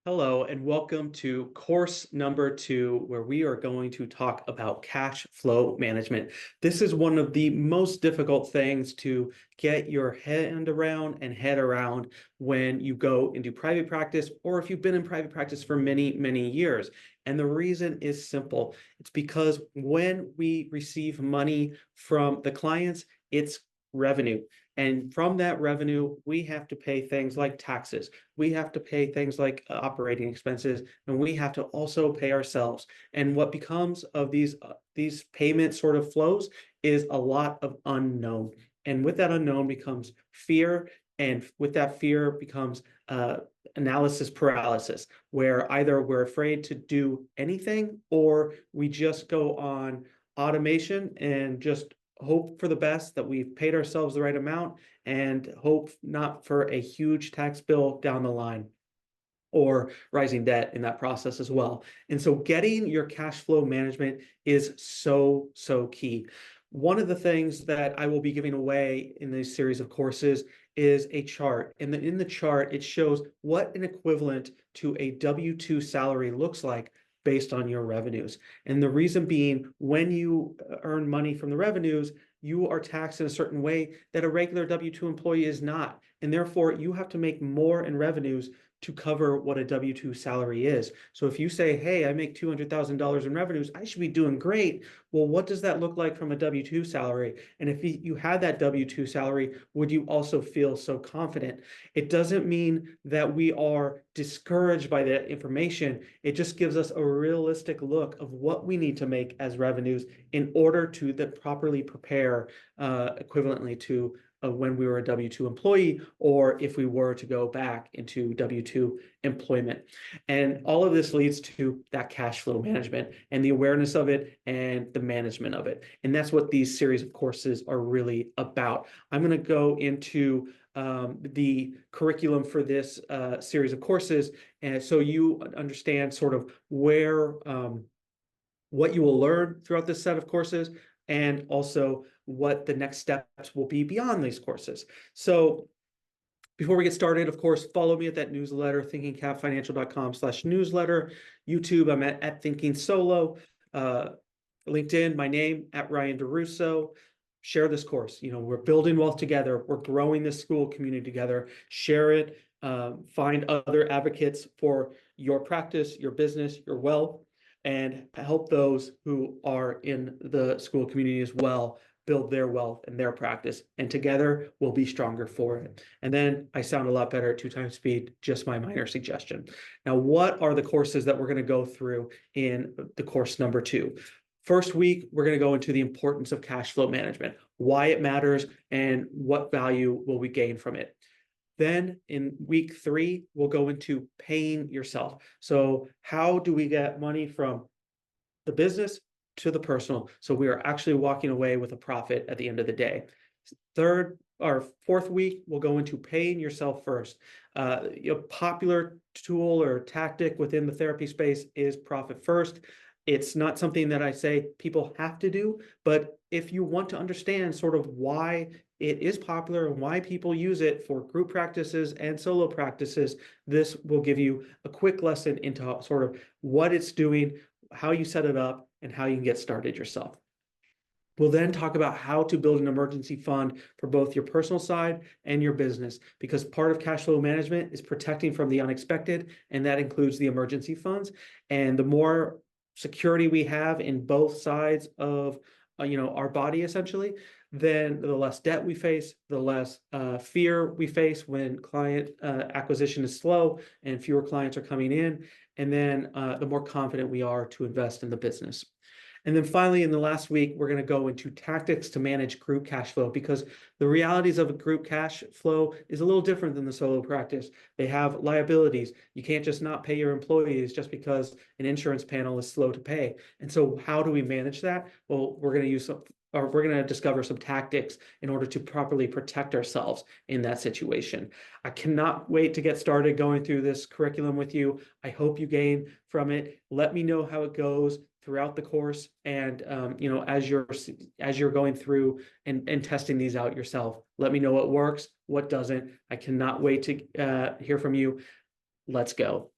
Hello, and welcome to course number 2, where we are going to talk about cash flow management. This is one of the most difficult things to get your head around when you go into private practice, or if you've been in private practice for many, many years. And the reason is simple. It's because when we receive money from the clients, it's revenue. And from that revenue, we have to pay things like taxes. We have to pay things like operating expenses, and we have to also pay ourselves. And what becomes of these payment sort of flows is a lot of unknown. And with that unknown becomes fear, and with that fear becomes analysis paralysis, where either we're afraid to do anything or we just go on automation and just hope for the best, that we've paid ourselves the right amount, and hope not for a huge tax bill down the line or rising debt in that process as well. And so getting your cash flow management is so, so key. One of the things that I will be giving away in this series of courses is a chart. And in the chart, it shows what an equivalent to a W-2 salary looks like based on your revenues. And the reason being, when you earn money from the revenues, you are taxed in a certain way that a regular W-2 employee is not. And therefore, you have to make more in revenues to cover what a W-2 salary is. So if you say, hey, I make $200,000 in revenues, I should be doing great. Well, what does that look like from a W-2 salary? And if you had that W-2 salary, would you also feel so confident? It doesn't mean that we are discouraged by that information. It just gives us a realistic look of what we need to make as revenues in order to properly prepare equivalently to when we were a W-2 employee, or if we were to go back into W-2 employment. And all of this leads to that cash flow management and the awareness of it and the management of it. And that's what these series of courses are really about. I'm going to go into the curriculum for this series of courses, and so you understand sort of where what you will learn throughout this set of courses, and also what the next steps will be beyond these courses. So before we get started, of course, follow me at that newsletter, thinkingcapfinancial.com/newsletter. YouTube, I'm at Thinking Solo. LinkedIn, my name, at Ryan DeRusso. Share this course. We're building wealth together. We're growing this school community together. Share it. Find other advocates for your practice, your business, your wealth, and help those who are in the school community as well build their wealth and their practice. And together we'll be stronger for it. And then I sound a lot better at 2 times speed, just my minor suggestion. Now, what are the courses that we're going to go through in the course number 2? First week, we're going to go into the importance of cash flow management, why it matters, and what value will we gain from it. Then in week 3, we'll go into paying yourself. So how do we get money from the business to the personal, so we are actually walking away with a profit at the end of the day? Third or fourth week, we'll go into paying yourself first. A popular tool or tactic within the therapy space is profit first. It's not something that I say people have to do, but if you want to understand sort of why it is popular and why people use it for group practices and solo practices, this will give you a quick lesson into sort of what it's doing, how you set it up, and how you can get started yourself. We'll then talk about how to build an emergency fund for both your personal side and your business, because part of cash flow management is protecting from the unexpected, and that includes the emergency funds. And the more security we have in both sides of our body, essentially, then the less debt we face, the less fear we face when client acquisition is slow and fewer clients are coming in, and then the more confident we are to invest in the business. And then finally, in the last week, we're going to go into tactics to manage group cash flow, because the realities of a group cash flow is a little different than the solo practice. They have liabilities. You can't just not pay your employees just because an insurance panel is slow to pay. And so how do we manage that? Well, we're going to discover some tactics in order to properly protect ourselves in that situation. I cannot wait to get started going through this curriculum with you. I hope you gain from it. Let me know how it goes throughout the course, and as you're going through and testing these out yourself. Let me know what works, what doesn't. I cannot wait to hear from you. Let's go.